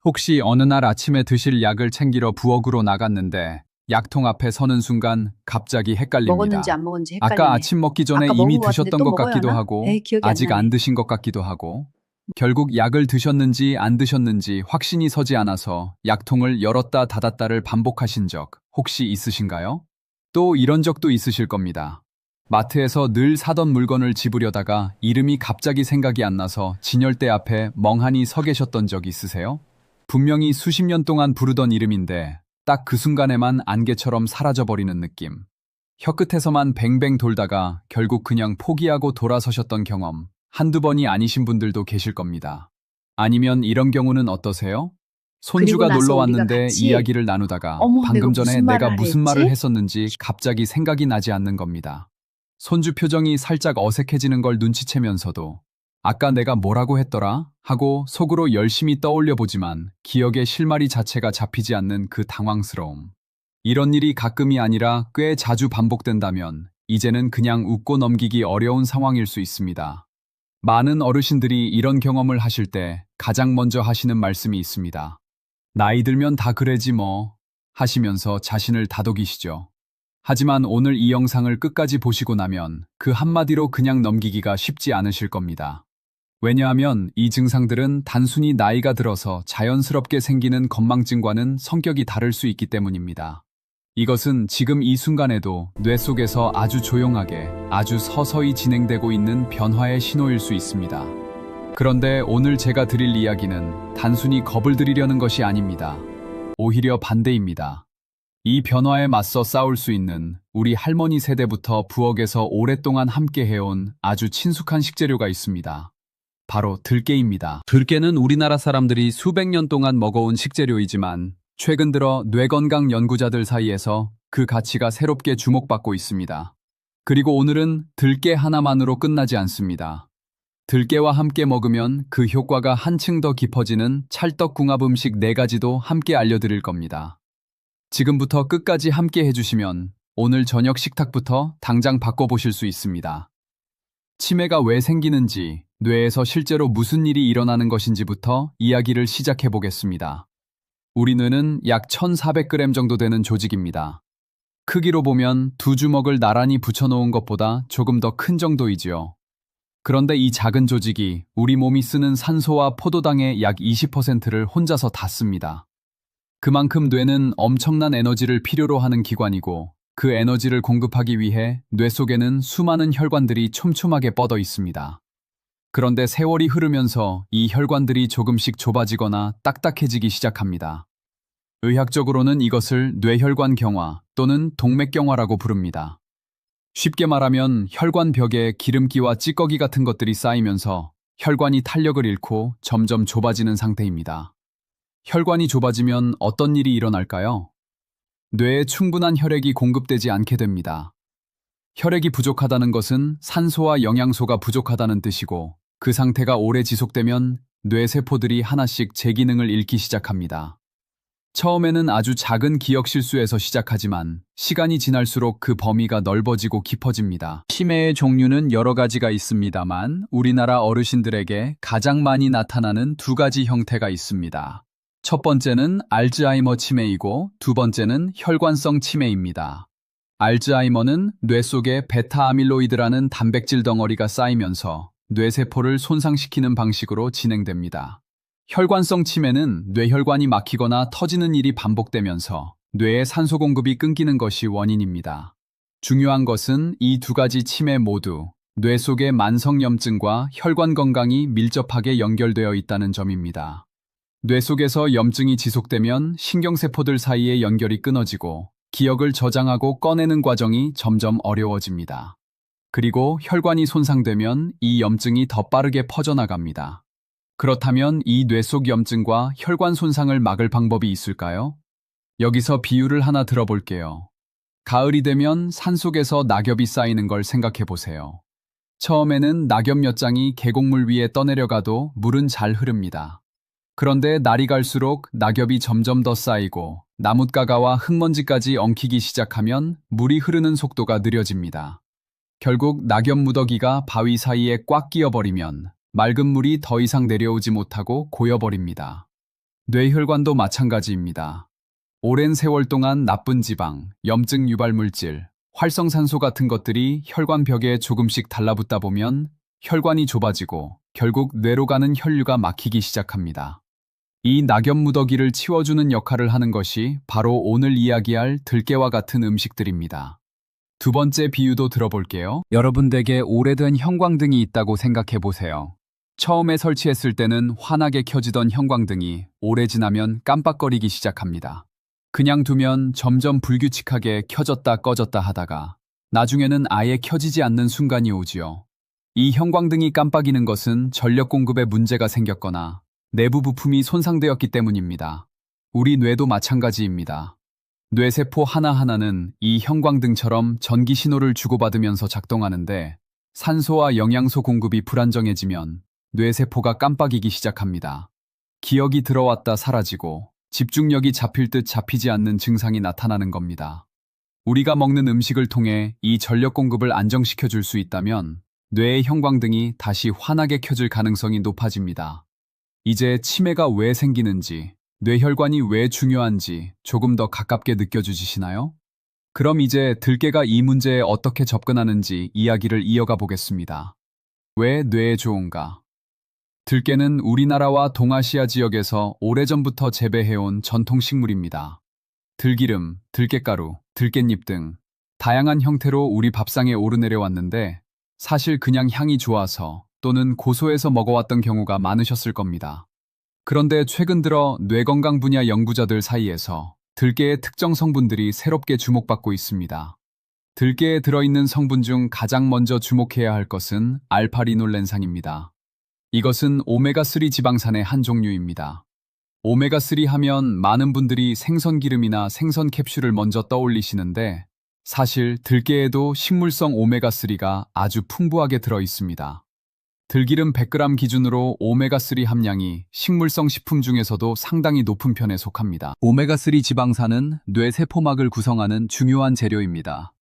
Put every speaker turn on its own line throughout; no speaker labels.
혹시 어느 날 아침에 드실 약을 챙기러 부엌으로 나갔는데 약통 앞에 서는 순간 갑자기
먹었는지
헷갈립니다.
안 먹었는지
아까
헷갈리네.
아침 먹기 전에
아까 먹은
이미
것 같은데
드셨던
또
것
먹어야
같기도
하나?
하고
에이, 기억이 안
아직 안
나네.
드신 것 같기도 하고 결국 약을 드셨는지 안 드셨는지 확신이 서지 않아서 약통을 열었다 닫았다를 반복하신 적 혹시 있으신가요? 또 이런 적도 있으실 겁니다. 마트에서 늘 사던 물건을 집으려다가 이름이 갑자기 생각이 안 나서 진열대 앞에 멍하니 서 계셨던 적 있으세요? 분명히 수십 년 동안 부르던 이름인데 딱 그 순간에만 안개처럼 사라져버리는 느낌. 혀끝에서만 뱅뱅 돌다가 결국 그냥 포기하고 돌아서셨던 경험 한두 번이 아니신 분들도 계실 겁니다. 아니면 이런 경우는 어떠세요?
그리고
손주가
나서
놀러
우리가
왔는데
같이
이야기를 나누다가
어머, 내가
방금 전에
무슨 말을
내가
하려
무슨 말을
했지?
했었는지 갑자기 생각이 나지 않는 겁니다. 손주 표정이 살짝 어색해지는 걸 눈치채면서도 아까 내가 뭐라고 했더라? 하고 속으로 열심히 떠올려 보지만 기억의 실마리 자체가 잡히지 않는 그 당황스러움. 이런 일이 가끔이 아니라 꽤 자주 반복된다면 이제는 그냥 웃고 넘기기 어려운 상황일 수 있습니다. 많은 어르신들이 이런 경험을 하실 때 가장 먼저 하시는 말씀이 있습니다. 나이 들면 다 그래지 뭐 하시면서 자신을 다독이시죠. 하지만 오늘 이 영상을 끝까지 보시고 나면 그 한마디로 그냥 넘기기가 쉽지 않으실 겁니다. 왜냐하면 이 증상들은 단순히 나이가 들어서 자연스럽게 생기는 건망증과는 성격이 다를 수 있기 때문입니다. 이것은 지금 이 순간에도 뇌 속에서 아주 조용하게, 아주 서서히 진행되고 있는 변화의 신호일 수 있습니다. 그런데 오늘 제가 드릴 이야기는 단순히 겁을 드리려는 것이 아닙니다. 오히려 반대입니다. 이 변화에 맞서 싸울 수 있는 우리 할머니 세대부터 부엌에서 오랫동안 함께 해온 아주 친숙한 식재료가 있습니다. 바로 들깨입니다. 들깨는 우리나라 사람들이 수백 년 동안 먹어온 식재료이지만 최근 들어 뇌건강 연구자들 사이에서 그 가치가 새롭게 주목받고 있습니다. 그리고 오늘은 들깨 하나만으로 끝나지 않습니다. 들깨와 함께 먹으면 그 효과가 한층 더 깊어지는 찰떡궁합 음식 4가지도 함께 알려드릴 겁니다. 지금부터 끝까지 함께 해주시면 오늘 저녁 식탁부터 당장 바꿔보실 수 있습니다. 치매가 왜 생기는지, 뇌에서 실제로 무슨 일이 일어나는 것인지부터 이야기를 시작해 보겠습니다. 우리 뇌는 약 1400g 정도 되는 조직입니다. 크기로 보면 2주먹을 나란히 붙여놓은 것보다 조금 더 큰 정도이지요. 그런데 이 작은 조직이 우리 몸이 쓰는 산소와 포도당의 약 20%를 혼자서 다 씁니다. 그만큼 뇌는 엄청난 에너지를 필요로 하는 기관이고 그 에너지를 공급하기 위해 뇌 속에는 수많은 혈관들이 촘촘하게 뻗어 있습니다. 그런데 세월이 흐르면서 이 혈관들이 조금씩 좁아지거나 딱딱해지기 시작합니다. 의학적으로는 이것을 뇌혈관 경화 또는 동맥경화라고 부릅니다. 쉽게 말하면 혈관 벽에 기름기와 찌꺼기 같은 것들이 쌓이면서 혈관이 탄력을 잃고 점점 좁아지는 상태입니다. 혈관이 좁아지면 어떤 일이 일어날까요? 뇌에 충분한 혈액이 공급되지 않게 됩니다. 혈액이 부족하다는 것은 산소와 영양소가 부족하다는 뜻이고 그 상태가 오래 지속되면 뇌세포들이 하나씩 제 기능을 잃기 시작합니다. 처음에는 아주 작은 기억 실수에서 시작하지만 시간이 지날수록 그 범위가 넓어지고 깊어집니다. 치매의 종류는 여러 가지가 있습니다만 우리나라 어르신들에게 가장 많이 나타나는 2가지 형태가 있습니다. 첫 번째는 알츠하이머 치매이고 두 번째는 혈관성 치매입니다. 알츠하이머는 뇌 속에 베타 아밀로이드라는 단백질 덩어리가 쌓이면서 뇌세포를 손상시키는 방식으로 진행됩니다. 혈관성 치매는 뇌혈관이 막히거나 터지는 일이 반복되면서 뇌의 산소 공급이 끊기는 것이 원인입니다. 중요한 것은 이 2가지 치매 모두 뇌 속의 만성염증과 혈관 건강이 밀접하게 연결되어 있다는 점입니다. 뇌 속에서 염증이 지속되면 신경세포들 사이의 연결이 끊어지고 기억을 저장하고 꺼내는 과정이 점점 어려워집니다. 그리고 혈관이 손상되면 이 염증이 더 빠르게 퍼져나갑니다. 그렇다면 이 뇌 속 염증과 혈관 손상을 막을 방법이 있을까요? 여기서 비유를 하나 들어볼게요. 가을이 되면 산속에서 낙엽이 쌓이는 걸 생각해 보세요. 처음에는 낙엽 몇 장이 계곡물 위에 떠내려가도 물은 잘 흐릅니다. 그런데 날이 갈수록 낙엽이 점점 더 쌓이고 나뭇가가와 흙먼지까지 엉키기 시작하면 물이 흐르는 속도가 느려집니다. 결국 낙엽 무더기가 바위 사이에 꽉 끼어버리면 맑은 물이 더 이상 내려오지 못하고 고여버립니다. 뇌혈관도 마찬가지입니다. 오랜 세월 동안 나쁜 지방, 염증 유발 물질, 활성산소 같은 것들이 혈관 벽에 조금씩 달라붙다 보면 혈관이 좁아지고 결국 뇌로 가는 혈류가 막히기 시작합니다. 이 낙엽 무더기를 치워주는 역할을 하는 것이 바로 오늘 이야기할 들깨와 같은 음식들입니다. 두 번째 비유도 들어볼게요. 여러분 댁에 오래된 형광등이 있다고 생각해 보세요. 처음에 설치했을 때는 환하게 켜지던 형광등이 오래 지나면 깜빡거리기 시작합니다. 그냥 두면 점점 불규칙하게 켜졌다 꺼졌다 하다가 나중에는 아예 켜지지 않는 순간이 오지요. 이 형광등이 깜빡이는 것은 전력 공급에 문제가 생겼거나 내부 부품이 손상되었기 때문입니다. 우리 뇌도 마찬가지입니다. 뇌세포 하나하나는 이 형광등처럼 전기 신호를 주고받으면서 작동하는데 산소와 영양소 공급이 불안정해지면 뇌세포가 깜빡이기 시작합니다. 기억이 들어왔다 사라지고 집중력이 잡힐 듯 잡히지 않는 증상이 나타나는 겁니다. 우리가 먹는 음식을 통해 이 전력 공급을 안정시켜 줄 수 있다면 뇌의 형광등이 다시 환하게 켜질 가능성이 높아집니다. 이제 치매가 왜 생기는지, 뇌혈관이 왜 중요한지 조금 더 가깝게 느껴지시나요? 그럼 이제 들깨가 이 문제에 어떻게 접근하는지 이야기를 이어가 보겠습니다. 왜 뇌에 좋은가? 들깨는 우리나라와 동아시아 지역에서 오래전부터 재배해온 전통식물입니다. 들기름, 들깨가루, 들깻잎 등 다양한 형태로 우리 밥상에 오르내려 왔는데 사실 그냥 향이 좋아서 또는 고소해서 먹어왔던 경우가 많으셨을 겁니다. 그런데 최근 들어 뇌건강 분야 연구자들 사이에서 들깨의 특정 성분들이 새롭게 주목받고 있습니다. 들깨에 들어있는 성분 중 가장 먼저 주목해야 할 것은 알파리놀렌산입니다. 이것은 오메가3 지방산의 한 종류입니다. 오메가3 하면 많은 분들이 생선기름이나 생선 캡슐을 먼저 떠올리시는데 사실 들깨에도 식물성 오메가3가 아주 풍부하게 들어 있습니다. 들기름 100g 기준으로 오메가3 함량이 식물성 식품 중에서도 상당히 높은 편에 속합니다. 오메가3 지방산은 뇌 세포막을 구성하는 중요한 재료입니다.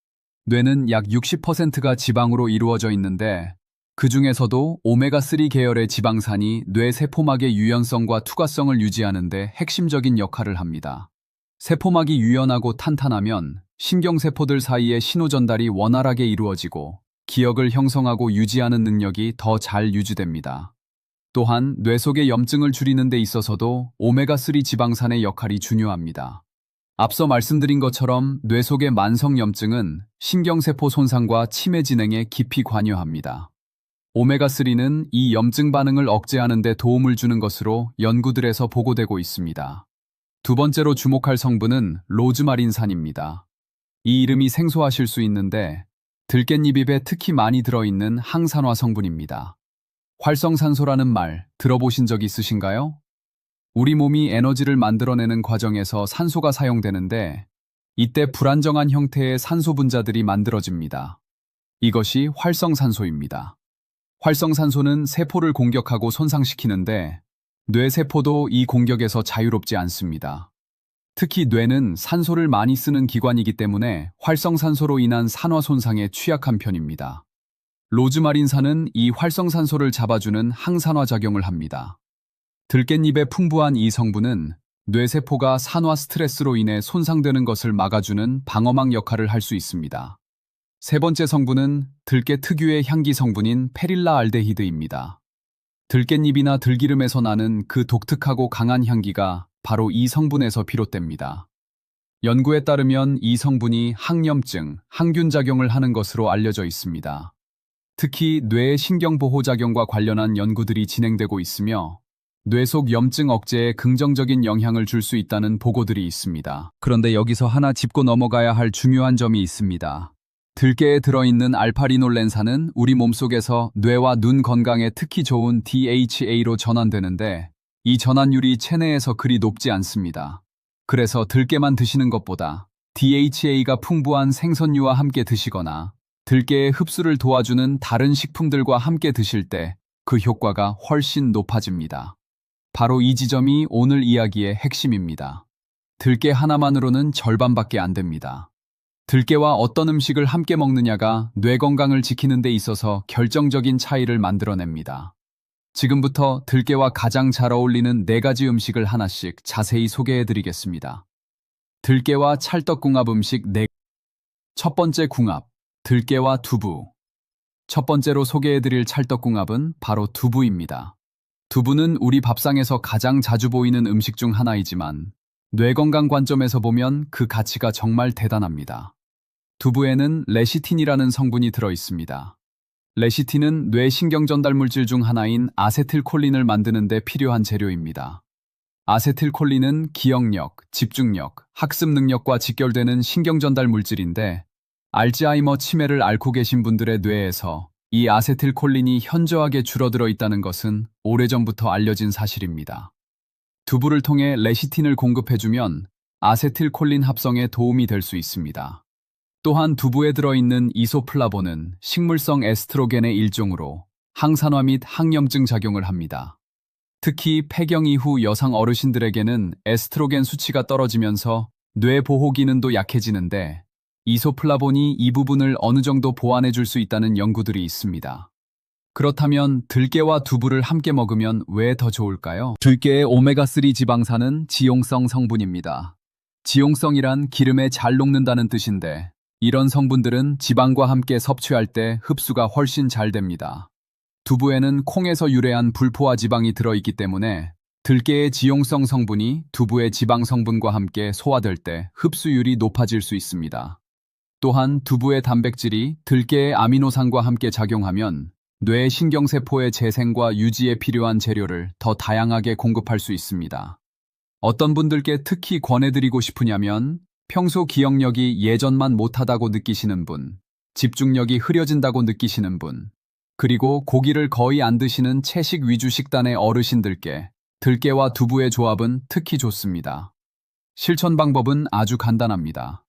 뇌는 약 60%가 지방으로 이루어져 있는데 그 중에서도 오메가3 계열의 지방산이 뇌 세포막의 유연성과 투과성을 유지하는 데 핵심적인 역할을 합니다. 세포막이 유연하고 탄탄하면 신경세포들 사이의 신호 전달이 원활하게 이루어지고 기억을 형성하고 유지하는 능력이 더 잘 유지됩니다. 또한 뇌 속의 염증을 줄이는 데 있어서도 오메가3 지방산의 역할이 중요합니다. 앞서 말씀드린 것처럼 뇌 속의 만성 염증은 신경세포 손상과 치매 진행에 깊이 관여합니다. 오메가3는 이 염증 반응을 억제하는 데 도움을 주는 것으로 연구들에서 보고되고 있습니다. 두 번째로 주목할 성분은 로즈마린산입니다. 이 이름이 생소하실 수 있는데 들깻잎에 특히 많이 들어있는 항산화 성분입니다. 활성산소라는 말 들어보신 적 있으신가요? 우리 몸이 에너지를 만들어내는 과정에서 산소가 사용되는데 이때 불안정한 형태의 산소 분자들이 만들어집니다. 이것이 활성산소입니다. 활성산소는 세포를 공격하고 손상시키는데 뇌세포도 이 공격에서 자유롭지 않습니다. 특히 뇌는 산소를 많이 쓰는 기관이기 때문에 활성산소로 인한 산화 손상에 취약한 편입니다. 로즈마린산은 이 활성산소를 잡아주는 항산화 작용을 합니다. 들깻잎의 풍부한 이 성분은 뇌세포가 산화 스트레스로 인해 손상되는 것을 막아주는 방어막 역할을 할 수 있습니다. 세 번째 성분은 들깨 특유의 향기 성분인 페릴라 알데히드입니다. 들깻잎이나 들기름에서 나는 그 독특하고 강한 향기가 바로 이 성분에서 비롯됩니다. 연구에 따르면 이 성분이 항염증, 항균 작용을 하는 것으로 알려져 있습니다. 특히 뇌의 신경보호작용과 관련한 연구들이 진행되고 있으며 뇌 속 염증 억제에 긍정적인 영향을 줄 수 있다는 보고들이 있습니다. 그런데 여기서 하나 짚고 넘어가야 할 중요한 점이 있습니다. 들깨에 들어있는 알파리놀렌산은 우리 몸속에서 뇌와 눈 건강에 특히 좋은 DHA로 전환되는데 이 전환율이 체내에서 그리 높지 않습니다. 그래서 들깨만 드시는 것보다 DHA가 풍부한 생선류와 함께 드시거나 들깨의 흡수를 도와주는 다른 식품들과 함께 드실 때 그 효과가 훨씬 높아집니다. 바로 이 지점이 오늘 이야기의 핵심입니다. 들깨 하나만으로는 절반밖에 안 됩니다. 들깨와 어떤 음식을 함께 먹느냐가 뇌 건강을 지키는 데 있어서 결정적인 차이를 만들어냅니다. 지금부터 들깨와 가장 잘 어울리는 4가지 음식을 하나씩 자세히 소개해 드리겠습니다. 들깨와 찰떡궁합 음식 4. 첫 번째 궁합, 들깨와 두부. 첫 번째로 소개해 드릴 찰떡궁합은 바로 두부입니다. 두부는 우리 밥상에서 가장 자주 보이는 음식 중 하나이지만 뇌 건강 관점에서 보면 그 가치가 정말 대단합니다. 두부에는 레시틴이라는 성분이 들어 있습니다. 레시틴은 뇌 신경 전달 물질 중 하나인 아세틸콜린을 만드는 데 필요한 재료입니다. 아세틸콜린은 기억력, 집중력, 학습 능력과 직결되는 신경 전달 물질인데 알츠하이머 치매를 앓고 계신 분들의 뇌에서 이 아세틸콜린이 현저하게 줄어들어 있다는 것은 오래전부터 알려진 사실입니다. 두부를 통해 레시틴을 공급해주면 아세틸콜린 합성에 도움이 될 수 있습니다. 또한 두부에 들어있는 이소플라본은 식물성 에스트로겐의 일종으로 항산화 및 항염증 작용을 합니다. 특히 폐경 이후 여성 어르신들에게는 에스트로겐 수치가 떨어지면서 뇌 보호 기능도 약해지는데 이소플라본이 이 부분을 어느 정도 보완해 줄 수 있다는 연구들이 있습니다. 그렇다면 들깨와 두부를 함께 먹으면 왜 더 좋을까요? 들깨의 오메가3 지방산은 지용성 성분입니다. 지용성이란 기름에 잘 녹는다는 뜻인데 이런 성분들은 지방과 함께 섭취할 때 흡수가 훨씬 잘 됩니다. 두부에는 콩에서 유래한 불포화 지방이 들어있기 때문에 들깨의 지용성 성분이 두부의 지방 성분과 함께 소화될 때 흡수율이 높아질 수 있습니다. 또한 두부의 단백질이 들깨의 아미노산과 함께 작용하면 뇌 신경세포의 재생과 유지에 필요한 재료를 더 다양하게 공급할 수 있습니다. 어떤 분들께 특히 권해드리고 싶으냐면 평소 기억력이 예전만 못하다고 느끼시는 분, 집중력이 흐려진다고 느끼시는 분, 그리고 고기를 거의 안 드시는 채식 위주 식단의 어르신들께 들깨와 두부의 조합은 특히 좋습니다. 실천 방법은 아주 간단합니다.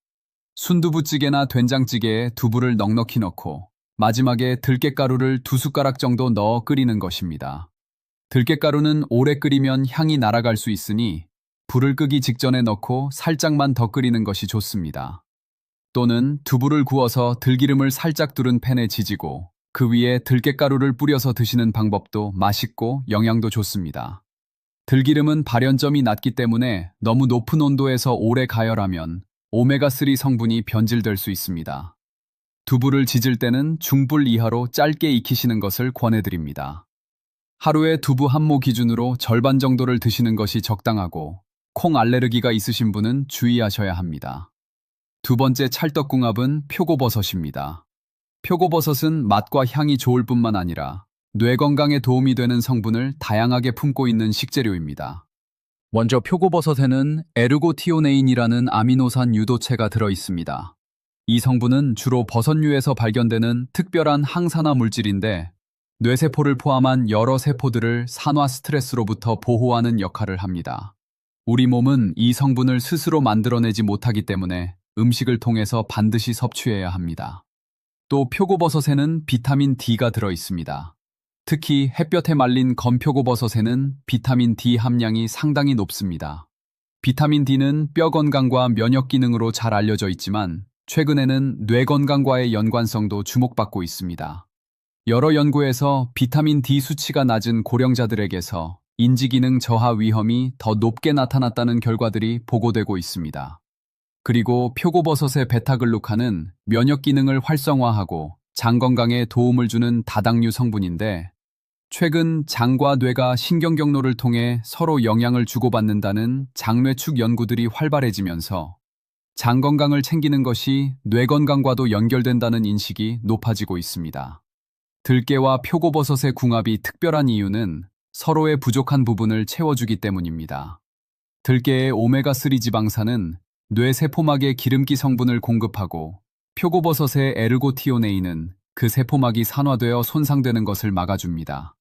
순두부찌개나 된장찌개에 두부를 넉넉히 넣고 마지막에 들깨가루를 2숟가락 정도 넣어 끓이는 것입니다. 들깨가루는 오래 끓이면 향이 날아갈 수 있으니 불을 끄기 직전에 넣고 살짝만 더 끓이는 것이 좋습니다. 또는 두부를 구워서 들기름을 살짝 두른 팬에 지지고 그 위에 들깨가루를 뿌려서 드시는 방법도 맛있고 영양도 좋습니다. 들기름은 발연점이 낮기 때문에 너무 높은 온도에서 오래 가열하면 오메가3 성분이 변질될 수 있습니다. 두부를 지질 때는 중불 이하로 짧게 익히시는 것을 권해드립니다. 하루에 두부 한 모 기준으로 절반 정도를 드시는 것이 적당하고 콩 알레르기가 있으신 분은 주의하셔야 합니다. 두 번째 찰떡궁합은 표고버섯입니다. 표고버섯은 맛과 향이 좋을 뿐만 아니라 뇌 건강에 도움이 되는 성분을 다양하게 품고 있는 식재료입니다. 먼저 표고버섯에는 에르고티오네인이라는 아미노산 유도체가 들어 있습니다. 이 성분은 주로 버섯류에서 발견되는 특별한 항산화 물질인데 뇌세포를 포함한 여러 세포들을 산화 스트레스로부터 보호하는 역할을 합니다. 우리 몸은 이 성분을 스스로 만들어내지 못하기 때문에 음식을 통해서 반드시 섭취해야 합니다. 또 표고버섯에는 비타민 D가 들어 있습니다. 특히 햇볕에 말린 건표고버섯에는 비타민 D 함량이 상당히 높습니다. 비타민 D는 뼈 건강과 면역 기능으로 잘 알려져 있지만 최근에는 뇌 건강과의 연관성도 주목받고 있습니다. 여러 연구에서 비타민 D 수치가 낮은 고령자들에게서 인지기능 저하 위험이 더 높게 나타났다는 결과들이 보고되고 있습니다. 그리고 표고버섯의 베타글루칸은 면역 기능을 활성화하고 장 건강에 도움을 주는 다당류 성분인데 최근 장과 뇌가 신경 경로를 통해 서로 영향을 주고받는다는 장뇌축 연구들이 활발해지면서 장 건강을 챙기는 것이 뇌 건강과도 연결된다는 인식이 높아지고 있습니다. 들깨와 표고버섯의 궁합이 특별한 이유는 서로의 부족한 부분을 채워주기 때문입니다. 들깨의 오메가3 지방산은 뇌 세포막의 기름기 성분을 공급하고 표고버섯의 에르고티오네인은 그 세포막이 산화되어 손상되는 것을 막아줍니다.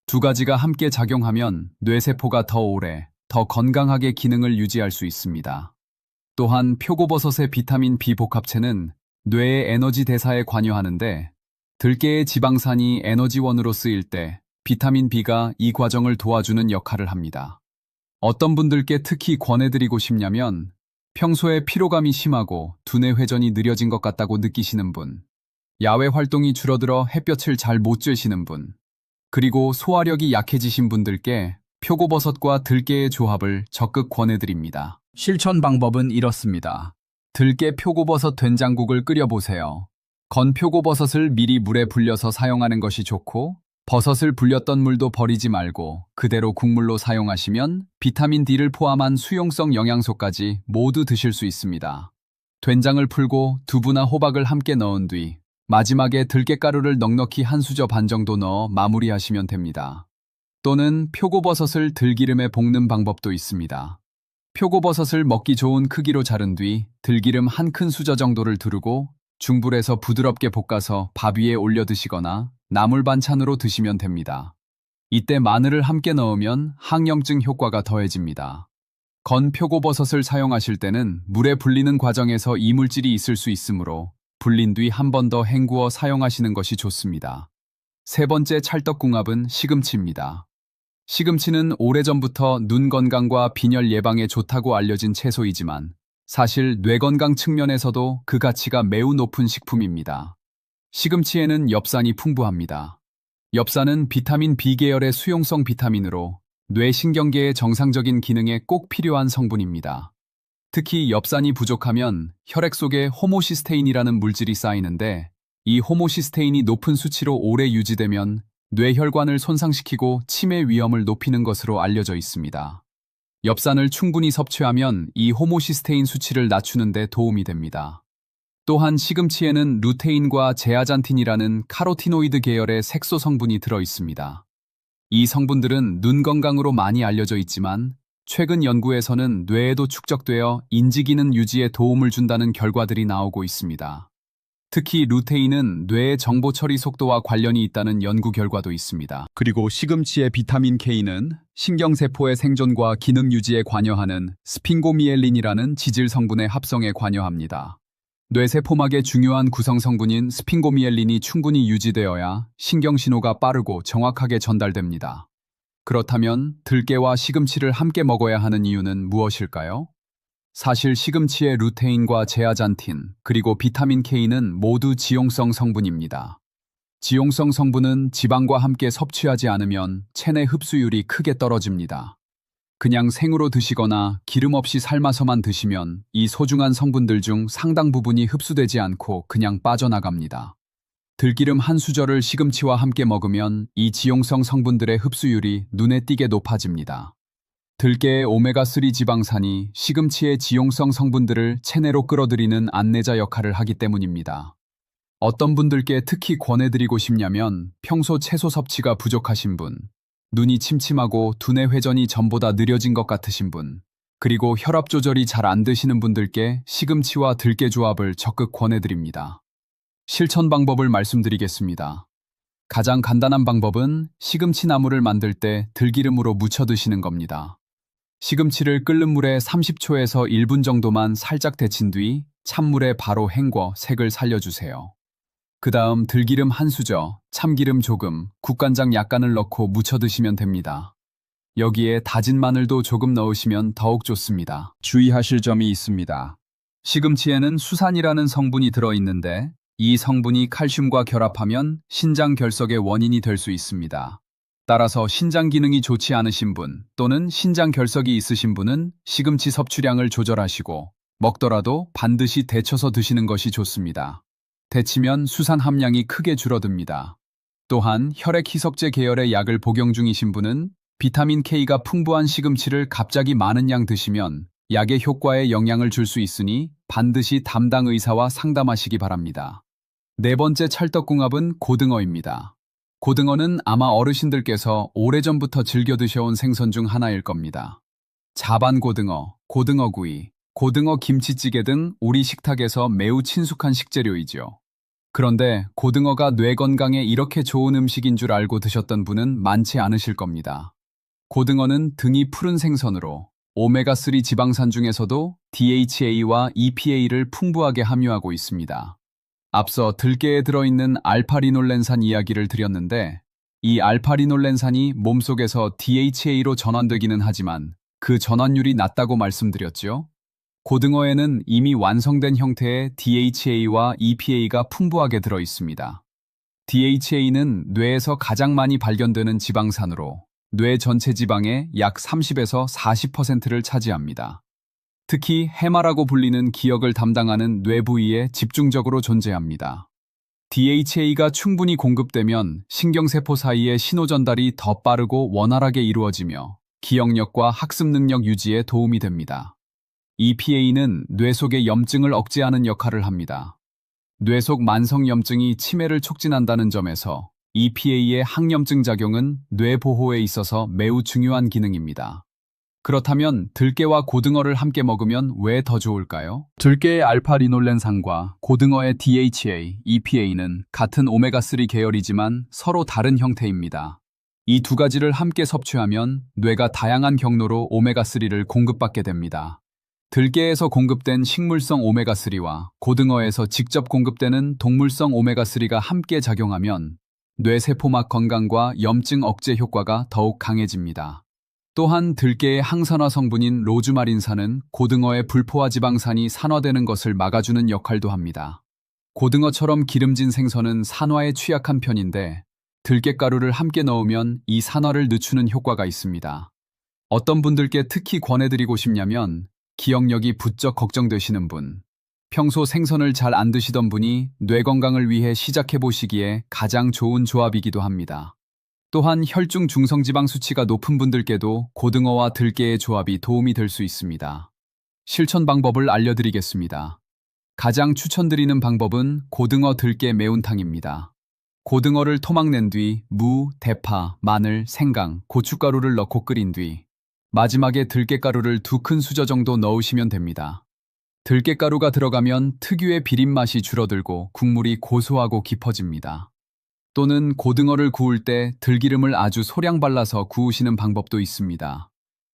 두 가지가 함께 작용하면 뇌세포가 더 오래, 더 건강하게 기능을 유지할 수 있습니다. 또한 표고버섯의 비타민 B 복합체는 뇌의 에너지 대사에 관여하는데 들깨의 지방산이 에너지원으로 쓰일 때 비타민 B가 이 과정을 도와주는 역할을 합니다. 어떤 분들께 특히 권해드리고 싶냐면 평소에 피로감이 심하고 두뇌 회전이 느려진 것 같다고 느끼시는 분, 야외 활동이 줄어들어 햇볕을 잘 못 쬐시는 분, 그리고 소화력이 약해지신 분들께 표고버섯과 들깨의 조합을 적극 권해드립니다. 실천 방법은 이렇습니다. 들깨 표고버섯 된장국을 끓여보세요. 건 표고버섯을 미리 물에 불려서 사용하는 것이 좋고, 버섯을 불렸던 물도 버리지 말고 그대로 국물로 사용하시면 비타민 D를 포함한 수용성 영양소까지 모두 드실 수 있습니다. 된장을 풀고 두부나 호박을 함께 넣은 뒤 마지막에 들깨가루를 넉넉히 한 수저 반 정도 넣어 마무리하시면 됩니다. 또는 표고버섯을 들기름에 볶는 방법도 있습니다. 표고버섯을 먹기 좋은 크기로 자른 뒤 들기름 한 큰 수저 정도를 두르고 중불에서 부드럽게 볶아서 밥 위에 올려 드시거나 나물 반찬으로 드시면 됩니다. 이때 마늘을 함께 넣으면 항염증 효과가 더해집니다. 건 표고버섯을 사용하실 때는 물에 불리는 과정에서 이물질이 있을 수 있으므로 불린 뒤 한 번 더 헹구어 사용하시는 것이 좋습니다. 세 번째 찰떡궁합은 시금치입니다. 시금치는 오래전부터 눈 건강과 빈혈 예방에 좋다고 알려진 채소이지만 사실 뇌 건강 측면에서도 그 가치가 매우 높은 식품입니다. 시금치에는 엽산이 풍부합니다. 엽산은 비타민 B계열의 수용성 비타민으로 뇌신경계의 정상적인 기능에 꼭 필요한 성분입니다. 특히 엽산이 부족하면 혈액 속에 호모시스테인이라는 물질이 쌓이는데 이 호모시스테인이 높은 수치로 오래 유지되면 뇌혈관을 손상시키고 치매 위험을 높이는 것으로 알려져 있습니다. 엽산을 충분히 섭취하면 이 호모시스테인 수치를 낮추는 데 도움이 됩니다. 또한 시금치에는 루테인과 제아잔틴이라는 카로티노이드 계열의 색소 성분이 들어 있습니다. 이 성분들은 눈 건강으로 많이 알려져 있지만 최근 연구에서는 뇌에도 축적되어 인지기능 유지에 도움을 준다는 결과들이 나오고 있습니다. 특히 루테인은 뇌의 정보 처리 속도와 관련이 있다는 연구 결과도 있습니다. 그리고 시금치의 비타민 K는 신경세포의 생존과 기능 유지에 관여하는 스핑고미엘린이라는 지질 성분의 합성에 관여합니다. 뇌세포막의 중요한 구성 성분인 스핑고미엘린이 충분히 유지되어야 신경신호가 빠르고 정확하게 전달됩니다. 그렇다면 들깨와 시금치를 함께 먹어야 하는 이유는 무엇일까요? 사실 시금치의 루테인과 제아잔틴, 그리고 비타민 K는 모두 지용성 성분입니다. 지용성 성분은 지방과 함께 섭취하지 않으면 체내 흡수율이 크게 떨어집니다. 그냥 생으로 드시거나 기름 없이 삶아서만 드시면 이 소중한 성분들 중 상당 부분이 흡수되지 않고 그냥 빠져나갑니다. 들기름 한 수저를 시금치와 함께 먹으면 이 지용성 성분들의 흡수율이 눈에 띄게 높아집니다. 들깨의 오메가3 지방산이 시금치의 지용성 성분들을 체내로 끌어들이는 안내자 역할을 하기 때문입니다. 어떤 분들께 특히 권해드리고 싶냐면 평소 채소 섭취가 부족하신 분, 눈이 침침하고 두뇌 회전이 전보다 느려진 것 같으신 분, 그리고 혈압 조절이 잘 안 되시는 분들께 시금치와 들깨 조합을 적극 권해드립니다. 실천 방법을 말씀드리겠습니다. 가장 간단한 방법은 시금치 나물을 만들 때 들기름으로 무쳐 드시는 겁니다. 시금치를 끓는 물에 30초에서 1분 정도만 살짝 데친 뒤 찬물에 바로 헹궈 색을 살려주세요. 그 다음 들기름 한 수저, 참기름 조금, 국간장 약간을 넣고 무쳐 드시면 됩니다. 여기에 다진 마늘도 조금 넣으시면 더욱 좋습니다. 주의하실 점이 있습니다. 시금치에는 수산이라는 성분이 들어있는데 이 성분이 칼슘과 결합하면 신장 결석의 원인이 될 수 있습니다. 따라서 신장 기능이 좋지 않으신 분 또는 신장 결석이 있으신 분은 시금치 섭취량을 조절하시고 먹더라도 반드시 데쳐서 드시는 것이 좋습니다. 데치면 수산 함량이 크게 줄어듭니다. 또한 혈액 희석제 계열의 약을 복용 중이신 분은 비타민 K가 풍부한 시금치를 갑자기 많은 양 드시면 약의 효과에 영향을 줄 수 있으니 반드시 담당 의사와 상담하시기 바랍니다. 네 번째 찰떡궁합은 고등어입니다. 고등어는 아마 어르신들께서 오래전부터 즐겨 드셔온 생선 중 하나일 겁니다. 자반고등어, 고등어구이, 고등어 김치찌개 등 우리 식탁에서 매우 친숙한 식재료이죠. 그런데 고등어가 뇌 건강에 이렇게 좋은 음식인 줄 알고 드셨던 분은 많지 않으실 겁니다. 고등어는 등이 푸른 생선으로 오메가3 지방산 중에서도 DHA와 EPA를 풍부하게 함유하고 있습니다. 앞서 들깨에 들어있는 알파리놀렌산 이야기를 드렸는데 이 알파리놀렌산이 몸속에서 DHA로 전환되기는 하지만 그 전환율이 낮다고 말씀드렸죠. 고등어에는 이미 완성된 형태의 DHA와 EPA가 풍부하게 들어있습니다. DHA는 뇌에서 가장 많이 발견되는 지방산으로 뇌 전체 지방의 약 30에서 40%를 차지합니다. 특히 해마라고 불리는 기억을 담당하는 뇌 부위에 집중적으로 존재합니다. DHA가 충분히 공급되면 신경세포 사이의 신호 전달이 더 빠르고 원활하게 이루어지며 기억력과 학습 능력 유지에 도움이 됩니다. EPA는 뇌 속의 염증을 억제하는 역할을 합니다. 뇌 속 만성염증이 치매를 촉진한다는 점에서 EPA의 항염증 작용은 뇌 보호에 있어서 매우 중요한 기능입니다. 그렇다면 들깨와 고등어를 함께 먹으면 왜 더 좋을까요? 들깨의 알파리놀렌산과 고등어의 DHA, EPA는 같은 오메가3 계열이지만 서로 다른 형태입니다. 이 두 가지를 함께 섭취하면 뇌가 다양한 경로로 오메가3를 공급받게 됩니다. 들깨에서 공급된 식물성 오메가3와 고등어에서 직접 공급되는 동물성 오메가3가 함께 작용하면 뇌세포막 건강과 염증 억제 효과가 더욱 강해집니다. 또한 들깨의 항산화 성분인 로즈마린산은 고등어의 불포화 지방산이 산화되는 것을 막아주는 역할도 합니다. 고등어처럼 기름진 생선은 산화에 취약한 편인데 들깨가루를 함께 넣으면 이 산화를 늦추는 효과가 있습니다. 어떤 분들께 특히 권해드리고 싶냐면 기억력이 부쩍 걱정되시는 분, 평소 생선을 잘 안 드시던 분이 뇌 건강을 위해 시작해보시기에 가장 좋은 조합이기도 합니다. 또한 혈중 중성지방 수치가 높은 분들께도 고등어와 들깨의 조합이 도움이 될 수 있습니다. 실천 방법을 알려드리겠습니다. 가장 추천드리는 방법은 고등어 들깨 매운탕입니다. 고등어를 토막낸 뒤 무, 대파, 마늘, 생강, 고춧가루를 넣고 끓인 뒤 마지막에 들깨가루를 2큰 수저 정도 넣으시면 됩니다. 들깨가루가 들어가면 특유의 비린맛이 줄어들고 국물이 고소하고 깊어집니다. 또는 고등어를 구울 때 들기름을 아주 소량 발라서 구우시는 방법도 있습니다.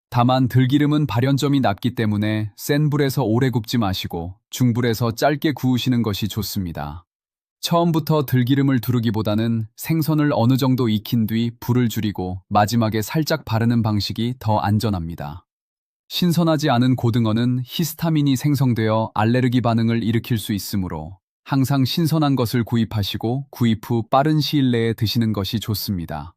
다만 들기름은 발연점이 낮기 때문에 센 불에서 오래 굽지 마시고 중불에서 짧게 구우시는 것이 좋습니다. 처음부터 들기름을 두르기보다는 생선을 어느 정도 익힌 뒤 불을 줄이고 마지막에 살짝 바르는 방식이 더 안전합니다. 신선하지 않은 고등어는 히스타민이 생성되어 알레르기 반응을 일으킬 수 있으므로 항상 신선한 것을 구입하시고 구입 후 빠른 시일 내에 드시는 것이 좋습니다.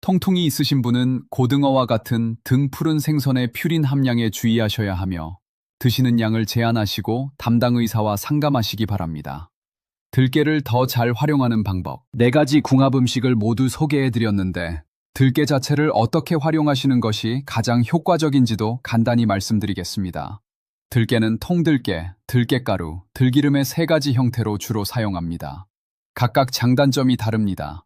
통풍이 있으신 분은 고등어와 같은 등 푸른 생선의 퓨린 함량에 주의하셔야 하며 드시는 양을 제한하시고 담당 의사와 상담하시기 바랍니다. 들깨를 더 잘 활용하는 방법. 4가지 궁합 음식을 모두 소개해드렸는데 들깨 자체를 어떻게 활용하시는 것이 가장 효과적인지도 간단히 말씀드리겠습니다. 들깨는 통들깨, 들깨가루, 들기름의 3가지 형태로 주로 사용합니다. 각각 장단점이 다릅니다.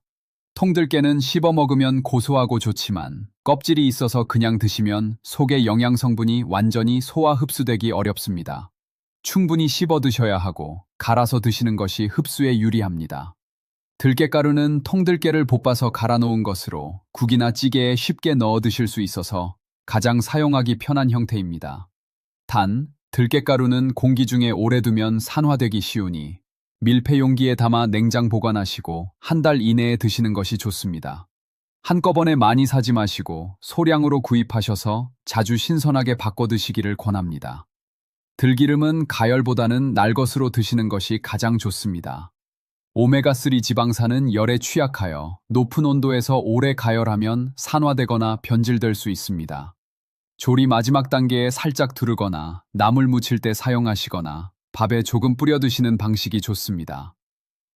통들깨는 씹어 먹으면 고소하고 좋지만 껍질이 있어서 그냥 드시면 속의 영양 성분이 완전히 소화 흡수되기 어렵습니다. 충분히 씹어 드셔야 하고 갈아서 드시는 것이 흡수에 유리합니다. 들깨가루는 통들깨를 볶아서 갈아 놓은 것으로 국이나 찌개에 쉽게 넣어 드실 수 있어서 가장 사용하기 편한 형태입니다. 단, 들깨가루는 공기 중에 오래 두면 산화되기 쉬우니 밀폐 용기에 담아 냉장 보관하시고 1달 이내에 드시는 것이 좋습니다. 한꺼번에 많이 사지 마시고 소량으로 구입하셔서 자주 신선하게 바꿔 드시기를 권합니다. 들기름은 가열보다는 날 것으로 드시는 것이 가장 좋습니다. 오메가3 지방산은 열에 취약하여 높은 온도에서 오래 가열하면 산화되거나 변질될 수 있습니다. 조리 마지막 단계에 살짝 두르거나 나물 무칠 때 사용하시거나 밥에 조금 뿌려 드시는 방식이 좋습니다.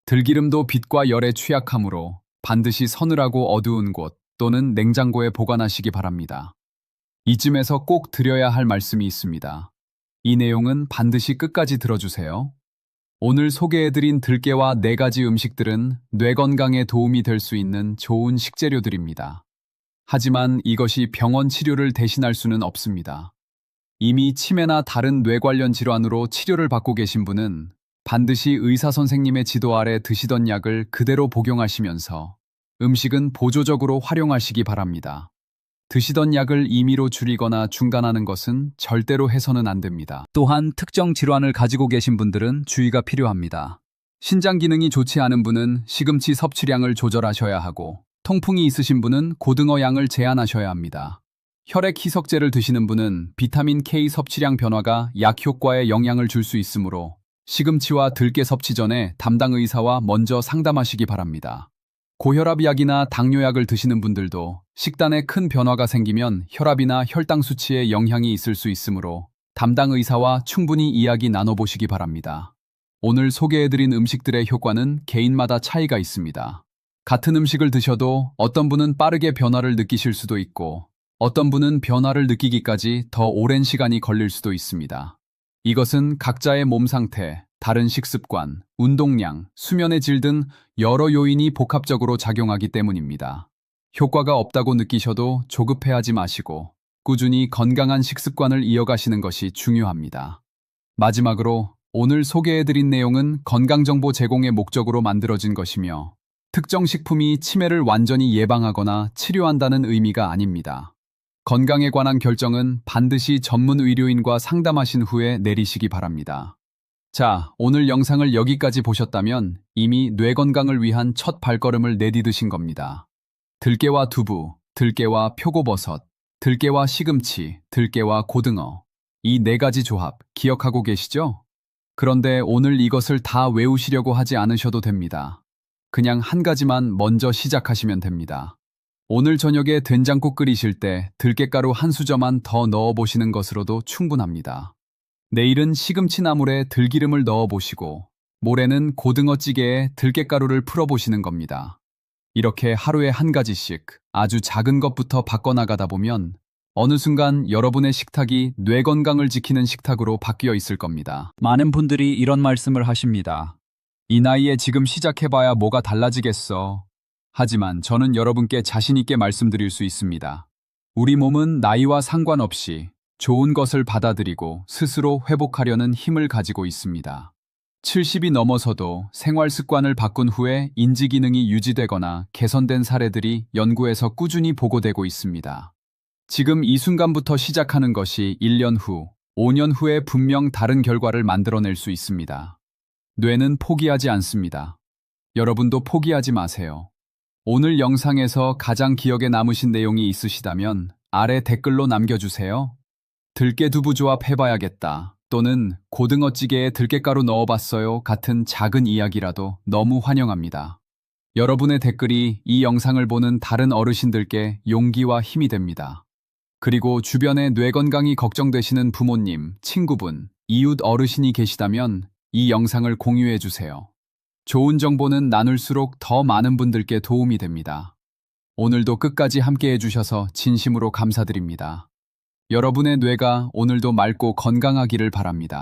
들기름도 빛과 열에 취약하므로 반드시 서늘하고 어두운 곳 또는 냉장고에 보관하시기 바랍니다. 이쯤에서 꼭 드려야 할 말씀이 있습니다. 이 내용은 반드시 끝까지 들어주세요. 오늘 소개해드린 들깨와 4가지 음식들은 뇌 건강에 도움이 될 수 있는 좋은 식재료들입니다. 하지만 이것이 병원 치료를 대신할 수는 없습니다. 이미 치매나 다른 뇌 관련 질환으로 치료를 받고 계신 분은 반드시 의사 선생님의 지도 아래 드시던 약을 그대로 복용하시면서 음식은 보조적으로 활용하시기 바랍니다. 드시던 약을 임의로 줄이거나 중단하는 것은 절대로 해서는 안 됩니다. 또한 특정 질환을 가지고 계신 분들은 주의가 필요합니다. 신장 기능이 좋지 않은 분은 시금치 섭취량을 조절하셔야 하고 통풍이 있으신 분은 고등어 양을 제한하셔야 합니다. 혈액 희석제를 드시는 분은 비타민 K 섭취량 변화가 약 효과에 영향을 줄 수 있으므로 시금치와 들깨 섭취 전에 담당 의사와 먼저 상담하시기 바랍니다. 고혈압 약이나 당뇨약을 드시는 분들도 식단에 큰 변화가 생기면 혈압이나 혈당 수치에 영향이 있을 수 있으므로 담당 의사와 충분히 이야기 나눠보시기 바랍니다. 오늘 소개해드린 음식들의 효과는 개인마다 차이가 있습니다. 같은 음식을 드셔도 어떤 분은 빠르게 변화를 느끼실 수도 있고 어떤 분은 변화를 느끼기까지 더 오랜 시간이 걸릴 수도 있습니다. 이것은 각자의 몸 상태, 다른 식습관, 운동량, 수면의 질 등 여러 요인이 복합적으로 작용하기 때문입니다. 효과가 없다고 느끼셔도 조급해하지 마시고 꾸준히 건강한 식습관을 이어가시는 것이 중요합니다. 마지막으로 오늘 소개해드린 내용은 건강정보 제공의 목적으로 만들어진 것이며 특정 식품이 치매를 완전히 예방하거나 치료한다는 의미가 아닙니다. 건강에 관한 결정은 반드시 전문 의료인과 상담하신 후에 내리시기 바랍니다. 자, 오늘 영상을 여기까지 보셨다면 이미 뇌 건강을 위한 첫 발걸음을 내디디신 겁니다. 들깨와 두부, 들깨와 표고버섯, 들깨와 시금치, 들깨와 고등어. 이 네 가지 조합 기억하고 계시죠? 그런데 오늘 이것을 다 외우시려고 하지 않으셔도 됩니다. 그냥 한 가지만 먼저 시작하시면 됩니다. 오늘 저녁에 된장국 끓이실 때 들깨가루 한 수저만 더 넣어보시는 것으로도 충분합니다. 내일은 시금치 나물에 들기름을 넣어보시고 모레는 고등어찌개에 들깨가루를 풀어보시는 겁니다. 이렇게 하루에 한 가지씩 아주 작은 것부터 바꿔나가다 보면 어느 순간 여러분의 식탁이 뇌 건강을 지키는 식탁으로 바뀌어 있을 겁니다. 많은 분들이 이런 말씀을 하십니다. 이 나이에 지금 시작해봐야 뭐가 달라지겠어. 하지만 저는 여러분께 자신 있게 말씀드릴 수 있습니다. 우리 몸은 나이와 상관없이 좋은 것을 받아들이고 스스로 회복하려는 힘을 가지고 있습니다. 70이 넘어서도 생활 습관을 바꾼 후에 인지 기능이 유지되거나 개선된 사례들이 연구에서 꾸준히 보고되고 있습니다. 지금 이 순간부터 시작하는 것이 1년 후, 5년 후에 분명 다른 결과를 만들어낼 수 있습니다. 뇌는 포기하지 않습니다. 여러분도 포기하지 마세요. 오늘 영상에서 가장 기억에 남으신 내용이 있으시다면 아래 댓글로 남겨주세요. 들깨두부 조합 해봐야겠다. 또는 고등어찌개에 들깨가루 넣어봤어요. 같은 작은 이야기라도 너무 환영합니다. 여러분의 댓글이 이 영상을 보는 다른 어르신들께 용기와 힘이 됩니다. 그리고 주변에 뇌 건강이 걱정되시는 부모님, 친구분, 이웃 어르신이 계시다면 이 영상을 공유해주세요. 좋은 정보는 나눌수록 더 많은 분들께 도움이 됩니다. 오늘도 끝까지 함께 해주셔서 진심으로 감사드립니다. 여러분의 뇌가 오늘도 맑고 건강하기를 바랍니다.